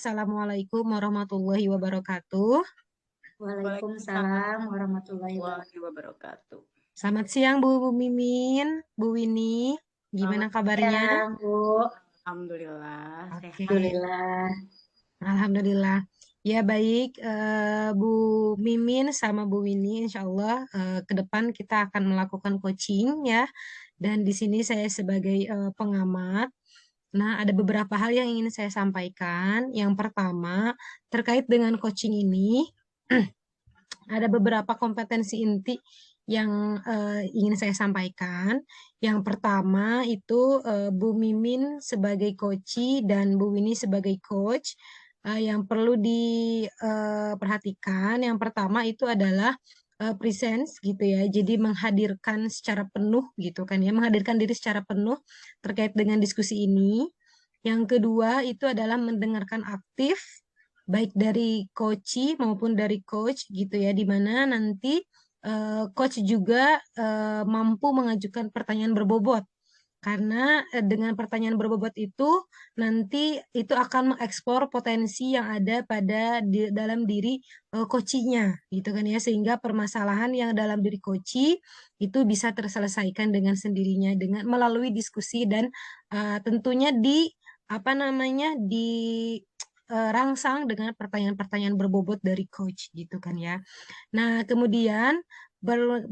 Assalamualaikum warahmatullahi wabarakatuh. Waalaikumsalam Waalaikumsalam warahmatullahi warahmatullahi wabarakatuh. wabarakatuh. Selamat siang Bu Mimin, Bu Winnie. Gimana Selamat kabarnya? Siang, Bu. Alhamdulillah sehat. Oke, Alhamdulillah. Alhamdulillah. Ya baik, Bu Mimin sama Bu Winnie, Insya Allah ke depan kita akan melakukan coaching ya. Dan di sini saya sebagai pengamat. Nah, ada beberapa hal yang ingin saya sampaikan. Yang pertama, terkait dengan coaching ini, ada beberapa kompetensi inti yang ingin saya sampaikan. Yang pertama itu Bu Mimin sebagai coach dan Bu Winnie sebagai coach yang perlu diperhatikan. Yang pertama itu adalah presence gitu ya. Jadi menghadirkan secara penuh gitu kan ya, menghadirkan diri secara penuh terkait dengan diskusi ini. Yang kedua itu adalah mendengarkan aktif baik dari coach maupun dari coach gitu ya, di mana nanti coach juga mampu mengajukan pertanyaan berbobot karena dengan pertanyaan berbobot itu nanti itu akan mengeksplor potensi yang ada dalam diri coachnya gitu kan ya, sehingga permasalahan yang dalam diri coach itu bisa terselesaikan dengan sendirinya dengan melalui diskusi dan tentunya di apa namanya rangsang dengan pertanyaan-pertanyaan berbobot dari coach gitu kan ya. Nah, kemudian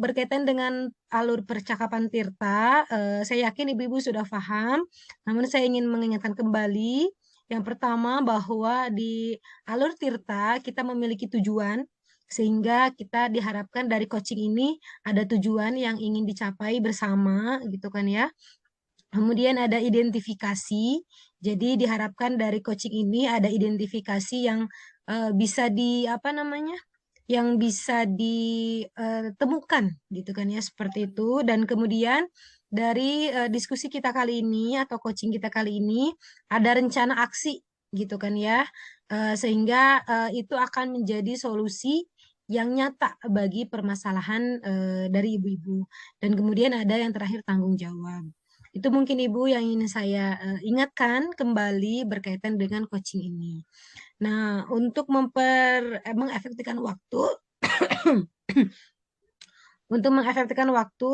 berkaitan dengan alur percakapan Tirta, saya yakin ibu-ibu sudah paham. Namun saya ingin mengingatkan kembali yang pertama bahwa di alur Tirta kita memiliki tujuan sehingga kita diharapkan dari coaching ini ada tujuan yang ingin dicapai bersama gitu kan ya. Kemudian ada identifikasi. Jadi diharapkan dari coaching ini ada identifikasi yang bisa di apa namanya? Yang bisa ditemukan gitu kan ya, seperti itu. Dan kemudian dari diskusi kita kali ini atau coaching kita kali ini ada rencana aksi gitu kan ya. Sehingga itu akan menjadi solusi yang nyata bagi permasalahan dari ibu-ibu. Dan kemudian ada yang terakhir tanggung jawab. Itu mungkin Ibu yang ingin saya ingatkan kembali berkaitan dengan coaching ini. Nah, untuk mengefektifkan waktu, untuk mengefektifkan waktu,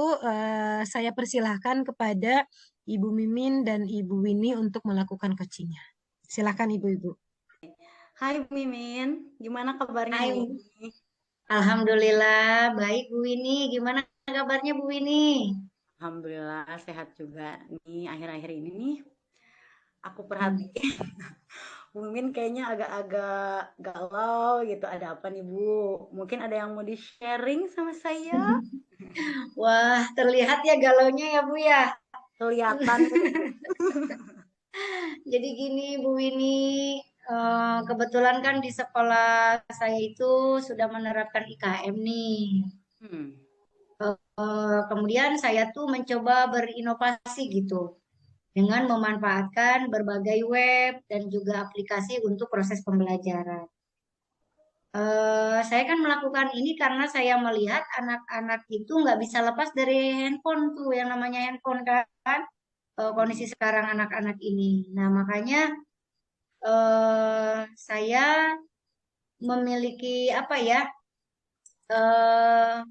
saya persilahkan kepada Ibu Mimin dan Ibu Winnie untuk melakukan coachingnya. Silakan Ibu-Ibu. Hai Mimin, gimana kabarnya Hai. nih? Alhamdulillah, baik Bu Winnie. Gimana kabarnya Bu Winnie? Alhamdulillah sehat juga. Nih akhir-akhir ini nih aku Hmm. perhatiin Bu Mimin kayaknya agak-agak galau gitu. Ada apa nih Bu? Mungkin ada yang mau di-sharing sama saya? Wah, terlihat ya galaunya ya Bu ya. Kelihatan nih. Jadi gini Bu Winnie, kebetulan kan di sekolah saya itu sudah menerapkan IKM nih. Hmm. Kemudian saya tuh mencoba berinovasi gitu dengan memanfaatkan berbagai web dan juga aplikasi untuk proses pembelajaran. Saya kan melakukan ini karena saya melihat anak-anak itu nggak bisa lepas dari handphone tuh, yang namanya handphone kan, kondisi Hmm. sekarang anak-anak ini. Nah, makanya saya memiliki apa ya,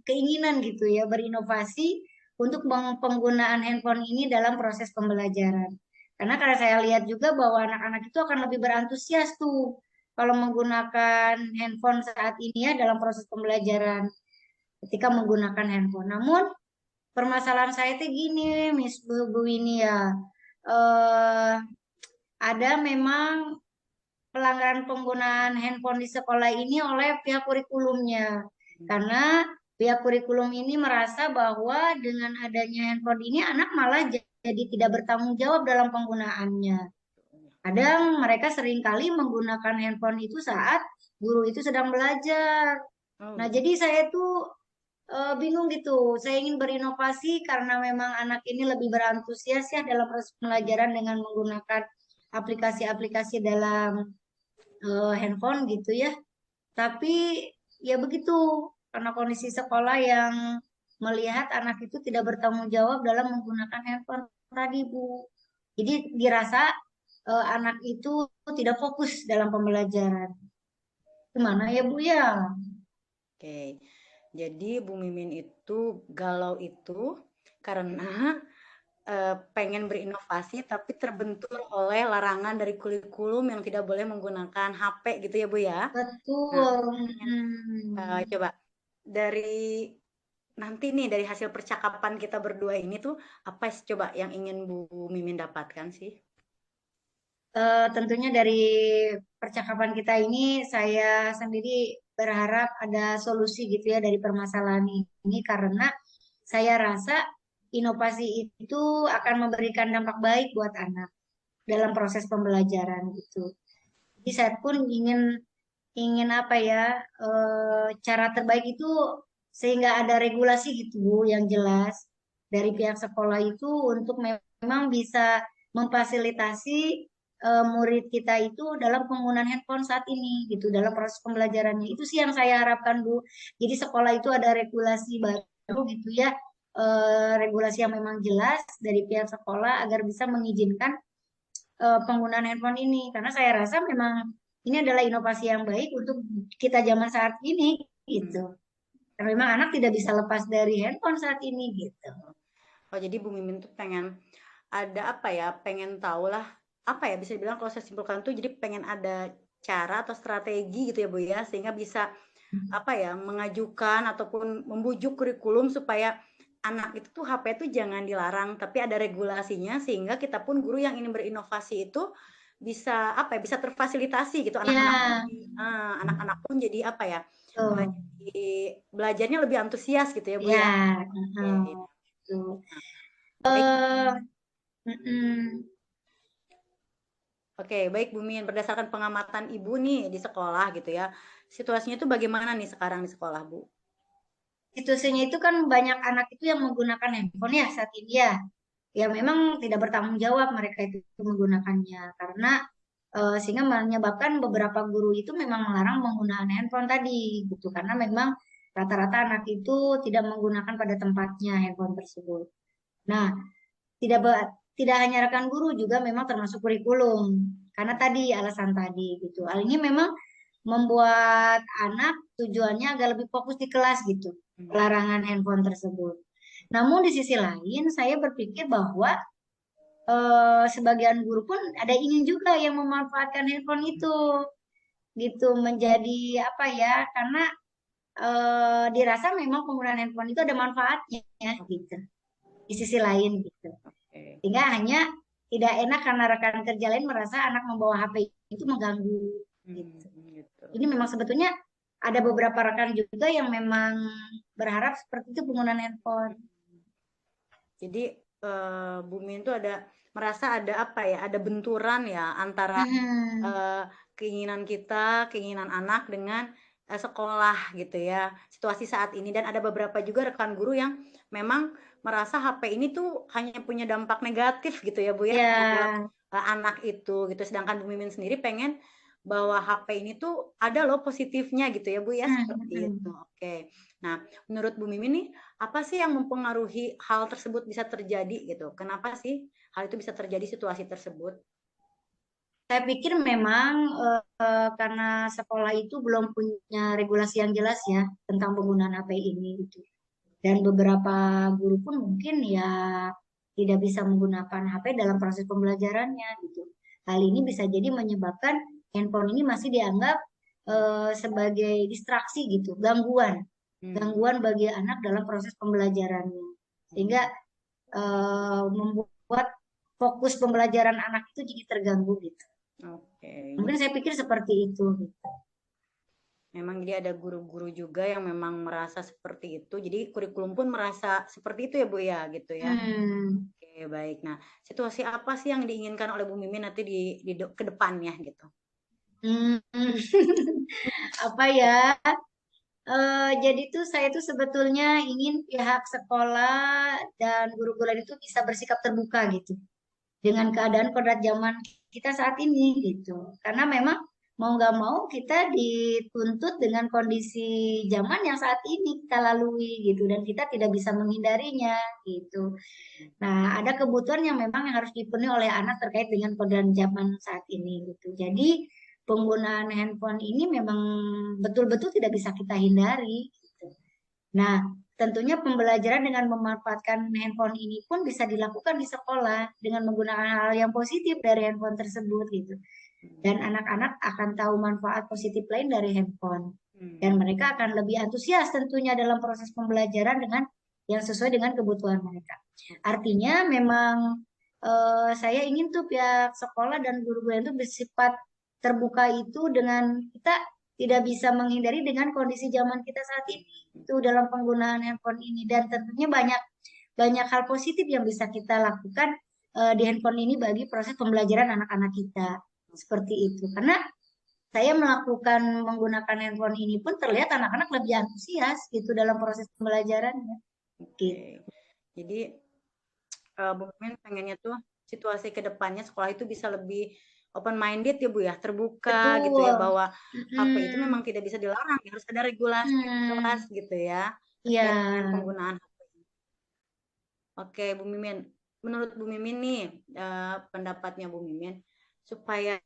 keinginan gitu ya, berinovasi untuk penggunaan handphone ini dalam proses pembelajaran. Karena saya lihat juga bahwa anak-anak itu akan lebih berantusias tuh kalau menggunakan handphone saat ini ya dalam proses pembelajaran ketika menggunakan handphone. Namun permasalahan saya itu gini, Miss Bu ini ya, eh, ada memang pelanggaran penggunaan handphone di sekolah ini oleh pihak kurikulumnya. Karena pihak kurikulum ini merasa bahwa dengan adanya handphone ini anak malah jadi tidak bertanggung jawab dalam penggunaannya. Kadang mereka seringkali menggunakan handphone itu saat guru itu sedang belajar. Nah, Oh. jadi saya tuh bingung gitu. Saya ingin berinovasi karena memang anak ini lebih berantusias ya dalam proses pembelajaran dengan menggunakan aplikasi-aplikasi dalam handphone gitu ya. Tapi ya begitu, karena kondisi sekolah yang melihat anak itu tidak bertanggung jawab dalam menggunakan handphone tadi, Bu. Jadi dirasa anak itu tidak fokus dalam pembelajaran. Gimana ya Bu ya? Oke. Jadi Bu Mimin itu galau itu karena pengen berinovasi tapi terbentur oleh larangan dari kurikulum yang tidak boleh menggunakan HP gitu ya Bu ya. Nah, Betul. pengen coba dari nanti nih dari hasil percakapan kita berdua ini tuh apa sih coba yang ingin Bu Mimin dapatkan sih? Tentunya dari percakapan kita ini saya sendiri berharap ada solusi gitu ya dari permasalahan ini karena saya rasa inovasi itu akan memberikan dampak baik buat anak dalam proses pembelajaran gitu. Jadi saya pun ingin ingin apa ya cara terbaik itu sehingga ada regulasi gitu Bu yang jelas dari pihak sekolah itu untuk memang bisa memfasilitasi murid kita itu dalam penggunaan handphone saat ini gitu dalam proses pembelajarannya itu sih yang saya harapkan Bu. Jadi sekolah itu ada regulasi baru gitu ya regulasi yang memang jelas dari pihak sekolah agar bisa mengizinkan penggunaan handphone ini karena saya rasa memang ini adalah inovasi yang baik untuk kita zaman saat ini gitu. Karena memang anak tidak bisa lepas dari handphone saat ini gitu. Oh, jadi Bu Mimin tuh pengen ada apa ya, pengen tahu lah, apa ya, bisa dibilang kalau saya simpulkan tuh jadi pengen ada cara atau strategi gitu ya Bu ya, sehingga bisa apa ya, mengajukan ataupun membujuk kurikulum supaya anak itu tuh HP itu jangan dilarang, tapi ada regulasinya sehingga kita pun guru yang ingin berinovasi itu bisa apa ya, bisa terfasilitasi gitu Ya, anak-anak pun jadi apa ya, tuh. jadi belajarnya lebih antusias gitu ya Bu ya. Ya, Oke. tuh. Baik. Eh, mm-mm. Oke, baik Bu Min, berdasarkan pengamatan Ibu nih di sekolah gitu ya. Situasinya itu bagaimana nih sekarang di sekolah, Bu? Situasinya itu kan banyak anak itu yang menggunakan handphone ya saat ini ya. Ya memang tidak bertanggung jawab mereka itu menggunakannya karena sehingga menyebabkan beberapa guru itu memang melarang penggunaan handphone tadi gitu karena memang rata-rata anak itu tidak menggunakan pada tempatnya handphone tersebut. Nah, tidak tidak hanya rekan guru juga memang termasuk kurikulum karena tadi alasan tadi gitu. Hal ini memang membuat anak tujuannya agak lebih fokus di kelas gitu, Hmm. larangan handphone tersebut. Namun di sisi lain saya berpikir bahwa sebagian guru pun ada ingin juga yang memanfaatkan handphone itu gitu menjadi apa ya karena dirasa memang penggunaan handphone itu ada manfaatnya gitu di sisi lain gitu Oke. sehingga hanya tidak enak karena rekan kerja lain merasa anak membawa HP itu mengganggu gitu. Gitu. Ini memang sebetulnya ada beberapa rekan juga yang memang berharap seperti itu penggunaan handphone. Jadi Bu Min tuh ada merasa ada apa ya, ada benturan ya antara Hmm, eh, keinginan kita, keinginan anak dengan sekolah gitu ya. Situasi saat ini dan ada beberapa juga rekan guru yang memang merasa HP ini tuh hanya punya dampak negatif gitu ya Bu ya terhadap ya. anak itu gitu. Sedangkan Bu Mimin sendiri pengen bahwa HP ini tuh ada loh positifnya gitu ya Bu ya seperti itu. Oke. Nah, menurut Bu Mimin nih apa sih yang mempengaruhi hal tersebut bisa terjadi gitu? Kenapa sih hal itu bisa terjadi situasi tersebut? Saya pikir memang karena sekolah itu belum punya regulasi yang jelas ya tentang penggunaan HP ini gitu. Dan beberapa guru pun mungkin ya tidak bisa menggunakan HP dalam proses pembelajarannya gitu. Hal ini bisa jadi menyebabkan handphone ini masih dianggap sebagai distraksi gitu, Hmm. gangguan bagi anak dalam proses pembelajarannya. Sehingga membuat fokus pembelajaran anak itu jadi terganggu gitu. Oke, Mungkin jadi saya pikir seperti itu. Gitu. memang jadi ada guru-guru juga yang memang merasa seperti itu. Jadi kurikulum pun merasa seperti itu ya Bu ya, gitu ya. Hmm. Oke, baik. Nah, situasi apa sih yang diinginkan oleh Bu Mimin nanti di ke depannya gitu? Hmm. Apa ya? Jadi tuh saya tuh sebetulnya ingin pihak sekolah dan guru-guru itu bisa bersikap terbuka gitu dengan keadaan kodrat zaman kita saat ini gitu. Karena memang mau nggak mau kita dituntut dengan kondisi zaman yang saat ini kita lalui gitu, dan kita tidak bisa menghindarinya gitu. Nah, ada kebutuhan yang memang harus dipenuhi oleh anak terkait dengan keadaan zaman saat ini gitu. Jadi penggunaan handphone ini memang betul-betul tidak bisa kita hindari gitu. Nah, tentunya pembelajaran dengan memanfaatkan handphone ini pun bisa dilakukan di sekolah dengan menggunakan hal yang positif dari handphone tersebut gitu. Dan anak-anak akan tahu manfaat positif lain dari handphone. Dan mereka akan lebih antusias tentunya dalam proses pembelajaran dengan yang sesuai dengan kebutuhan mereka. Artinya memang saya ingin tuh pihak sekolah dan guru-guru itu bersifat terbuka itu dengan kita tidak bisa menghindari dengan kondisi zaman kita saat ini itu dalam penggunaan handphone ini, dan tentunya banyak banyak hal positif yang bisa kita lakukan di handphone ini bagi proses pembelajaran anak-anak kita seperti itu. Karena saya melakukan menggunakan handphone ini pun terlihat anak-anak lebih antusias gitu dalam proses pembelajarannya. Oke. Jadi Bu Mimin pengennya tuh situasi ke depannya sekolah itu bisa lebih open minded ya Bu ya, terbuka gitu ya, Betul. bahwa HP itu memang tidak bisa dilarang, harus ada regulasi yang jelas gitu ya Iya. terkait dengan penggunaan HP. Oke Bu Mimin, menurut Bu Mimin nih pendapatnya Bu Mimin supaya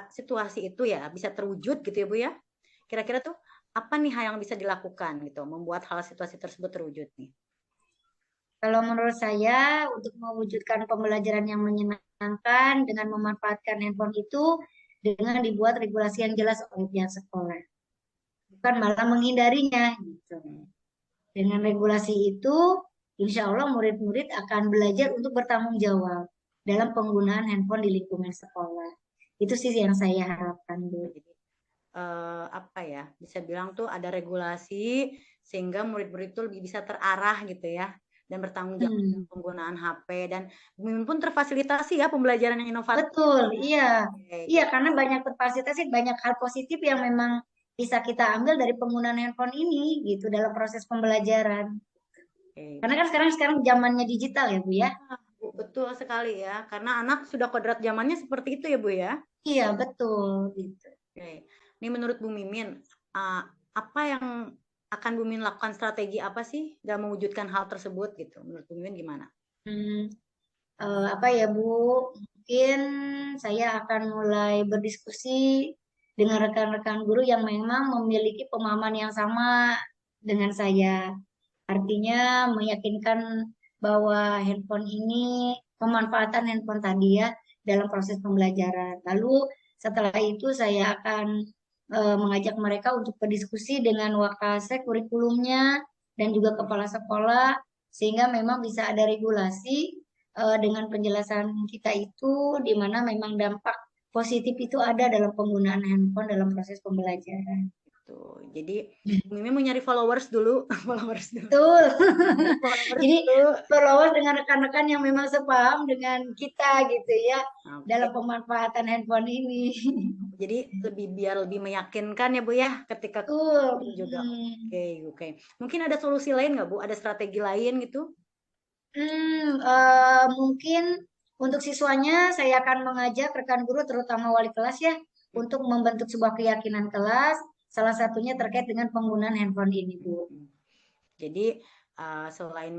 situasi itu ya bisa terwujud gitu ya Bu ya. Kira-kira tuh apa nih hal yang bisa dilakukan gitu membuat hal situasi tersebut terwujud nih? Kalau menurut saya, untuk mewujudkan pembelajaran yang menyenangkan dengan memanfaatkan handphone itu dengan dibuat regulasi yang jelas oleh pihak sekolah, bukan malah menghindarinya gitu. Dengan regulasi itu, insya Allah murid-murid akan belajar untuk bertanggung jawab dalam penggunaan handphone di lingkungan sekolah. Itu sih yang saya harapkan, Bu. Jadi apa ya, bisa bilang tuh ada regulasi sehingga murid-murid itu lebih bisa terarah gitu ya dan bertanggung jawab dalam penggunaan HP, dan Bu Mimin pun terfasilitasi ya pembelajaran yang inovatif. Betul, iya. Oke, Iya, karena banyak terfasilitasi, banyak hal positif yang memang bisa kita ambil dari penggunaan handphone ini gitu dalam proses pembelajaran. oke. Karena kan sekarang zamannya digital ya, Bu ya. Bu, betul sekali ya, karena anak sudah kodrat zamannya seperti itu ya Bu ya. Iya, betul gitu. Oke. Ini menurut Bu Mimin, apa yang akan Bu Mimin lakukan, strategi apa sih dalam mewujudkan hal tersebut gitu? Menurut Bu Mimin gimana? Apa ya, Bu? Mungkin saya akan mulai berdiskusi dengan rekan-rekan guru yang memang memiliki pemahaman yang sama dengan saya. Artinya meyakinkan bahwa handphone ini, pemanfaatan handphone tadi ya dalam proses pembelajaran. Lalu setelah itu saya akan mengajak mereka untuk berdiskusi dengan wakase kurikulumnya dan juga kepala sekolah sehingga memang bisa ada regulasi dengan penjelasan kita itu di mana memang dampak positif itu ada dalam penggunaan handphone dalam proses pembelajaran. Tuh, jadi Bu Mimin mau nyari followers dulu, followers dulu. Betul. Followers Jadi dulu. followers dengan rekan-rekan yang memang sepaham dengan kita gitu ya Oke. dalam pemanfaatan handphone ini. Jadi biar lebih meyakinkan ya Bu ya ketika Betul. juga. Oke. Mungkin ada solusi lain nggak Bu? Ada strategi lain gitu? Mungkin untuk siswanya saya akan mengajak rekan guru terutama wali kelas ya untuk membentuk sebuah keyakinan kelas, salah satunya terkait dengan penggunaan handphone ini, Bu. Jadi selain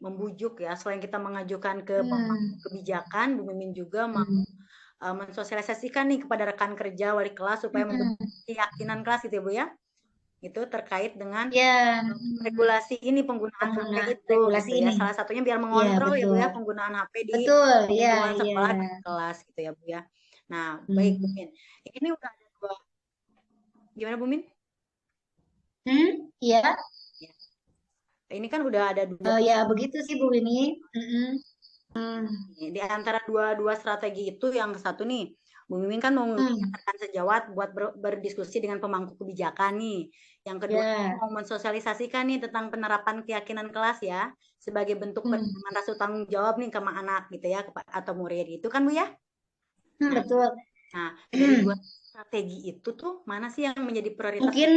membujuk ya, selain kita mengajukan ke kebijakan, Bu Mimin juga mau mensosialisasikan nih kepada rekan kerja wali kelas supaya membentuk keyakinan kelas gitu ya Bu ya. Itu terkait dengan regulasi ini, penggunaan HP itu regulasi gitu ya. ini. Salah satunya biar mengontrol ya Bu ya penggunaan HP di lingkungan sekolah dan kelas gitu ya Bu ya. Nah, baik Bu Min. Ini udah ada dua. Gimana Bu Min? Iya. Ini kan udah ada dua. Ya begitu sih Bu Wini. Di antara dua strategi itu, yang satu nih, Bu Mimin kan mau mengatakan sejawat buat berdiskusi dengan pemangku kebijakan nih. Yang kedua mau mensosialisasikan nih tentang penerapan keyakinan kelas ya, sebagai bentuk penerimaan rasa tanggung jawab nih ke anak gitu ya, atau murid itu kan Bu ya? Betul. Nah, dari dua strategi itu tuh mana sih yang menjadi prioritas? Mungkin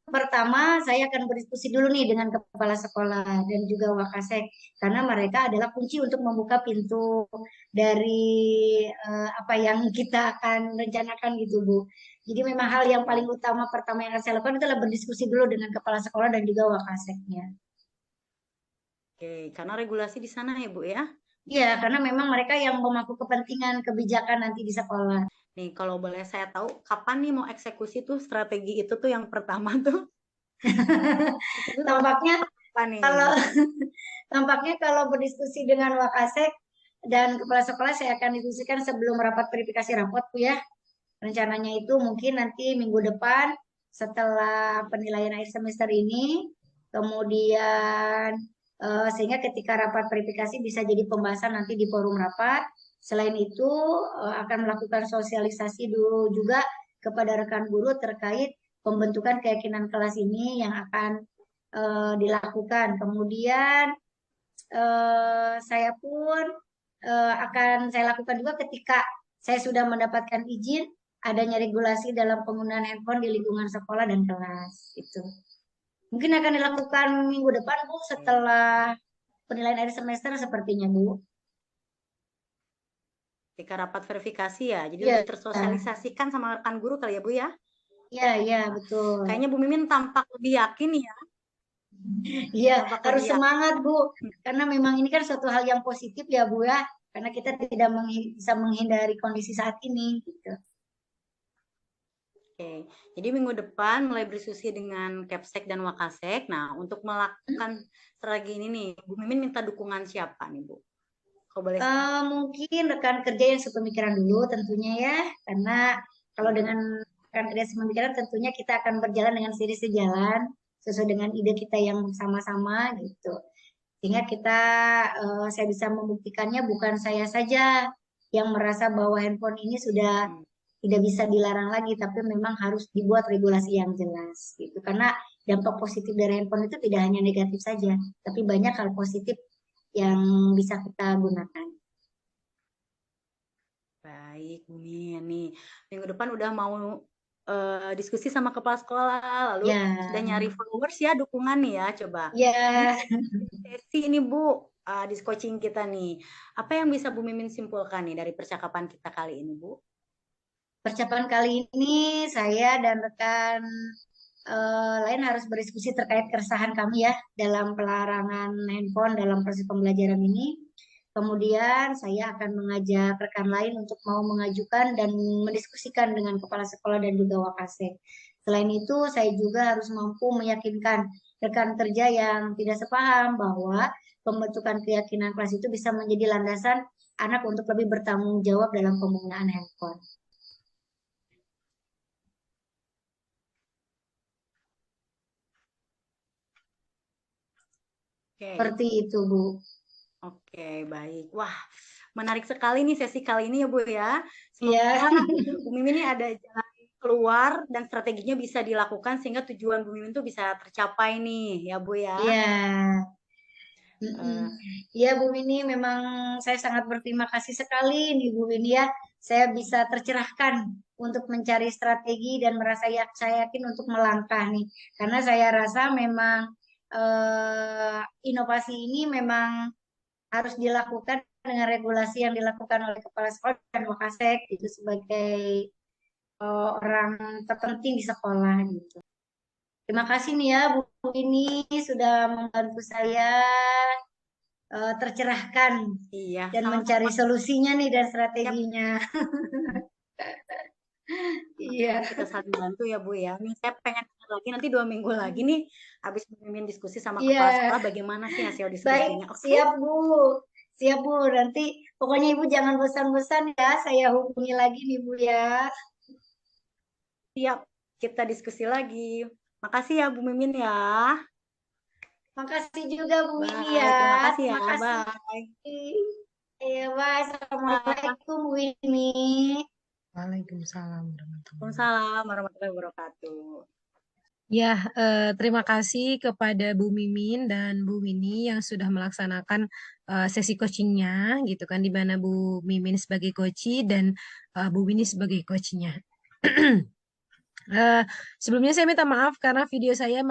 pertama saya akan berdiskusi dulu nih dengan kepala sekolah dan juga wakasek karena mereka adalah kunci untuk membuka pintu dari apa yang kita akan rencanakan gitu Bu. Jadi memang hal yang paling utama pertama yang akan saya lakukan itu adalah berdiskusi dulu dengan kepala sekolah dan juga wakaseknya. Oke, karena regulasi di sana ya Bu ya. Iya, karena memang mereka yang memangku kepentingan kebijakan nanti di sekolah. Nih kalau boleh saya tahu kapan nih mau eksekusi tuh strategi itu tuh yang pertama tuh? Itu Tampaknya apa nih? kalau tampaknya kalau berdiskusi dengan Wakasek dan kepala sekolah saya akan diskusikan sebelum rapat verifikasi rapot Bu ya. Rencananya itu mungkin nanti minggu depan setelah penilaian akhir semester ini, kemudian sehingga ketika rapat verifikasi bisa jadi pembahasan nanti di forum rapat. Selain itu akan melakukan sosialisasi dulu juga kepada rekan guru terkait pembentukan keyakinan kelas ini yang akan dilakukan. Kemudian saya pun akan saya lakukan juga ketika saya sudah mendapatkan izin adanya regulasi dalam penggunaan handphone di lingkungan sekolah dan kelas itu. Mungkin akan dilakukan minggu depan Bu setelah penilaian akhir semester sepertinya Bu. Ketika rapat verifikasi ya, jadi Iya, lebih tersosialisasikan sama rekan guru kali ya Bu ya. iya betul. Kayaknya Bu Mimin tampak lebih yakin ya. Iya, Tampak harus lebih yakin. semangat Bu, karena memang ini kan suatu hal yang positif ya Bu ya, karena kita tidak bisa menghindari kondisi saat ini gitu. Oke, jadi minggu depan mulai berdiskusi dengan Kepsek dan Wakasek. Nah, untuk melakukan strategi ini nih, Bu Mimin minta dukungan siapa nih Bu? Kalau boleh. Mungkin rekan kerja yang sepemikiran dulu tentunya ya, karena kalau dengan rekan kerja sepemikiran tentunya kita akan berjalan dengan seiring sejalan sesuai dengan ide kita yang sama-sama gitu. Sehingga saya bisa membuktikannya bukan saya saja yang merasa bahwa handphone ini sudah tidak bisa dilarang lagi, tapi memang harus dibuat regulasi yang jelas gitu. Karena dampak positif dari handphone itu tidak hanya negatif saja, tapi banyak hal positif yang bisa kita gunakan. Baik, Bu Min. Nih, minggu depan udah mau diskusi sama kepala sekolah, lalu Ya, sudah nyari followers ya, dukungan nih ya, coba. ya. Sesi ini Bu, di coaching kita nih. Apa yang bisa Bu Mimin simpulkan nih dari percakapan kita kali ini, Bu? Percakapan kali ini saya dan rekan lain harus berdiskusi terkait keresahan kami ya dalam pelarangan handphone dalam proses pembelajaran ini. Kemudian saya akan mengajak rekan lain untuk mau mengajukan dan mendiskusikan dengan kepala sekolah dan juga wakasek. Selain itu, saya juga harus mampu meyakinkan rekan kerja yang tidak sepaham bahwa pembentukan keyakinan kelas itu bisa menjadi landasan anak untuk lebih bertanggung jawab dalam penggunaan handphone. Seperti itu, Bu. Oke, baik. Wah, menarik sekali nih sesi kali ini ya, Bu ya. Iya. Semoga Bu Mimin ini ada jalan keluar dan strateginya bisa dilakukan sehingga tujuan Bu Mimin tuh bisa tercapai nih, ya Bu ya. Iya. Iya Bu Winnie, memang saya sangat berterima kasih sekali nih Bu Winnie ya. Saya bisa tercerahkan untuk mencari strategi dan merasa saya yakin untuk melangkah nih. Karena saya rasa memang inovasi ini memang harus dilakukan dengan regulasi yang dilakukan oleh kepala sekolah dan wakasek itu sebagai orang terpenting di sekolah gitu. Terima kasih nih ya Bu Winnie sudah membantu saya tercerahkan dan mencari solusinya nih dan strateginya. Iya. Kita saling bantu ya Bu ya. Nih saya pengen lagi nanti 2 minggu lagi nih habis memimpin diskusi sama kepala sekolah bagaimana sih hasil diskusinya. Baik, siap Bu. Siap Bu, nanti pokoknya Ibu jangan bosan-bosan ya. Saya hubungi lagi nih Bu ya. Siap, kita diskusi lagi. Makasih ya Bu Mimin ya. Makasih juga Bu Winnie ya. Terima kasih ya. Terima kasih. Bye. Bye. Assalamualaikum Bu Winnie. Waalaikumsalam warahmatullahi wabarakatuh. Ya, terima kasih kepada Bu Mimin dan Bu Winnie yang sudah melaksanakan sesi coachingnya, gitu kan, di mana Bu Mimin sebagai coachee dan Bu Winnie sebagai coachnya. Sebelumnya saya minta maaf karena video saya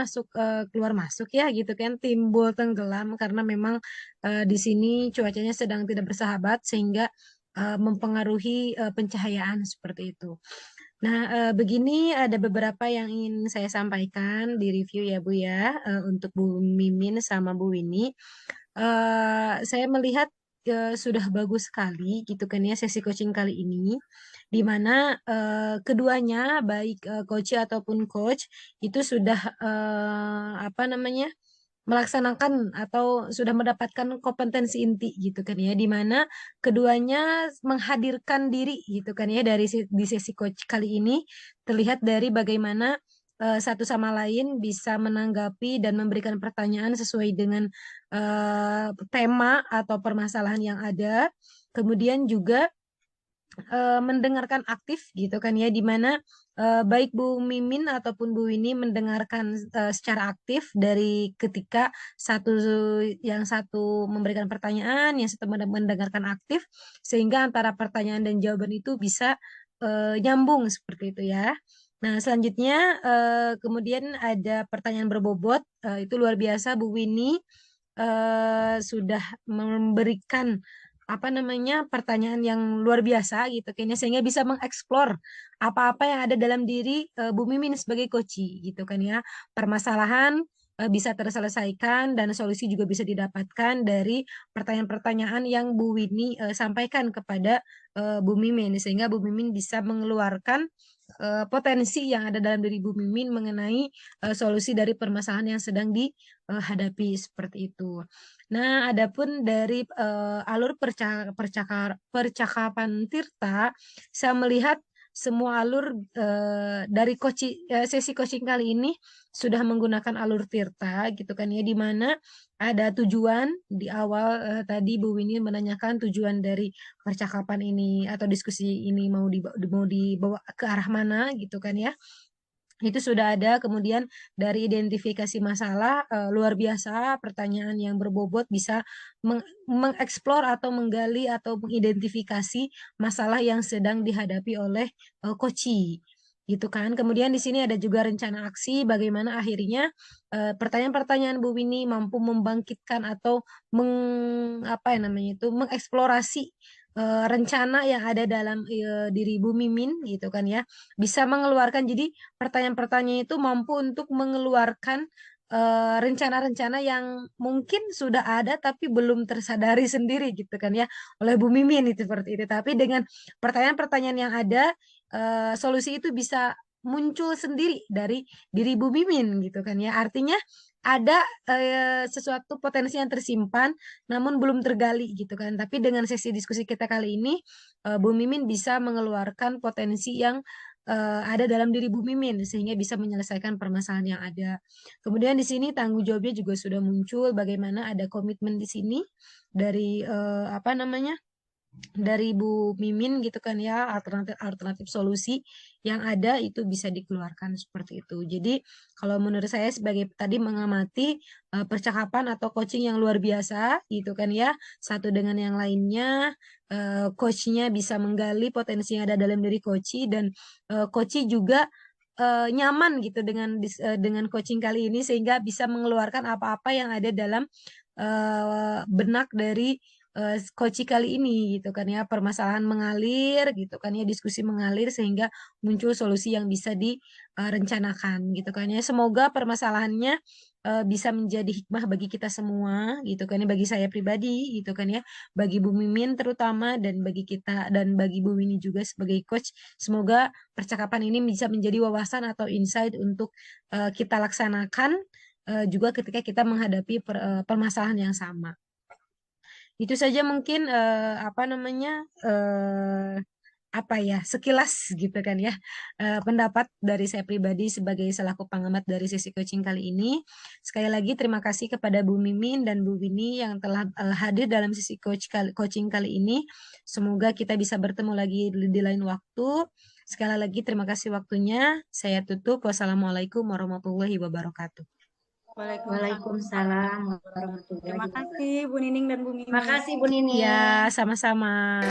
keluar masuk ya, gitu kan, timbul tenggelam karena memang di sini cuacanya sedang tidak bersahabat sehingga mempengaruhi pencahayaan seperti itu. Nah, begini ada beberapa yang ingin saya sampaikan di review ya Bu ya, untuk Bu Mimin sama Bu Winnie. Saya melihat sudah bagus sekali gitu kan ya sesi coaching kali ini, di mana keduanya baik coach ataupun coach itu sudah apa namanya melaksanakan atau sudah mendapatkan kompetensi inti gitu kan ya, di mana keduanya menghadirkan diri gitu kan ya dari di sesi coach kali ini terlihat dari bagaimana satu sama lain bisa menanggapi dan memberikan pertanyaan sesuai dengan tema atau permasalahan yang ada. Kemudian juga mendengarkan aktif gitu kan ya, di mana baik Bu Mimin ataupun Bu Winnie mendengarkan secara aktif dari ketika yang satu memberikan pertanyaan, yang satu mendengarkan aktif, sehingga antara pertanyaan dan jawaban itu bisa nyambung seperti itu ya. Nah, selanjutnya kemudian ada pertanyaan berbobot, itu luar biasa Bu Winnie sudah memberikan apa namanya pertanyaan yang luar biasa gitu kayaknya, sehingga bisa mengeksplor apa-apa yang ada dalam diri Bu Mimin sebagai coach gitu kan ya, permasalahan bisa terselesaikan dan solusi juga bisa didapatkan dari pertanyaan-pertanyaan yang Bu Winnie sampaikan kepada Bu Mimin, sehingga Bu Mimin bisa mengeluarkan potensi yang ada dalam diri Bu Mimin mengenai solusi dari permasalahan yang sedang dihadapi seperti itu. Nah, adapun dari alur percakapan Tirta, saya melihat semua alur dari sesi coaching kali ini sudah menggunakan alur Tirta gitu kan ya, di mana ada tujuan di awal. Tadi Bu Winnie menanyakan tujuan dari percakapan ini atau diskusi ini mau dibawa ke arah mana gitu kan ya, itu sudah ada. Kemudian dari identifikasi masalah luar biasa, pertanyaan yang berbobot bisa mengeksplor atau menggali atau mengidentifikasi masalah yang sedang dihadapi oleh coach gitu kan. Kemudian di sini ada juga rencana aksi, bagaimana akhirnya pertanyaan-pertanyaan Bu Winnie mampu membangkitkan atau apa ya namanya itu mengeksplorasi rencana yang ada dalam diri Bu Mimin gitu kan ya, bisa mengeluarkan. Jadi pertanyaan-pertanyaan itu mampu untuk mengeluarkan rencana-rencana yang mungkin sudah ada tapi belum tersadari sendiri gitu kan ya oleh Bu Mimin itu seperti itu. Tapi dengan pertanyaan-pertanyaan yang ada, solusi itu bisa muncul sendiri dari diri Bu Mimin gitu kan ya. Artinya ada sesuatu potensi yang tersimpan namun belum tergali gitu kan. Tapi dengan sesi diskusi kita kali ini, Bu Mimin bisa mengeluarkan potensi yang ada dalam diri Bu Mimin sehingga bisa menyelesaikan permasalahan yang ada. Kemudian di sini tanggung jawabnya juga sudah muncul, bagaimana ada komitmen di sini dari apa namanya dari Bu Mimin gitu kan ya, alternatif solusi yang ada itu bisa dikeluarkan seperti itu. Jadi kalau menurut saya sebagai tadi mengamati percakapan atau coaching yang luar biasa gitu kan ya, satu dengan yang lainnya, coachnya bisa menggali potensi yang ada dalam diri coach, dan coach juga nyaman gitu dengan coaching kali ini sehingga bisa mengeluarkan apa-apa yang ada dalam benak dari coaching kali ini gitu kan ya, permasalahan mengalir gitu kan ya, diskusi mengalir sehingga muncul solusi yang bisa direncanakan gitu kan ya. Semoga permasalahannya bisa menjadi hikmah bagi kita semua gitu kan ya, bagi saya pribadi gitu kan ya, bagi Bu Mimin terutama, dan bagi kita dan bagi Bu Winnie juga sebagai coach. Semoga percakapan ini bisa menjadi wawasan atau insight untuk kita laksanakan juga ketika kita menghadapi permasalahan yang sama. Itu saja mungkin apa namanya apa ya sekilas gitu kan ya, pendapat dari saya pribadi sebagai selaku pengamat dari sesi coaching kali ini. Sekali lagi terima kasih kepada Bu Mimin dan Bu Winnie yang telah hadir dalam sesi coaching kali ini. Semoga kita bisa bertemu lagi di lain waktu. Sekali lagi terima kasih waktunya. Saya tutup. Wassalamualaikum warahmatullahi wabarakatuh. Waalaikumsalam warahmatullahi Terima wabarakatuh. kasih Bu Nining dan Bu Mimi. Makasih Bu Nining. Ya, sama-sama.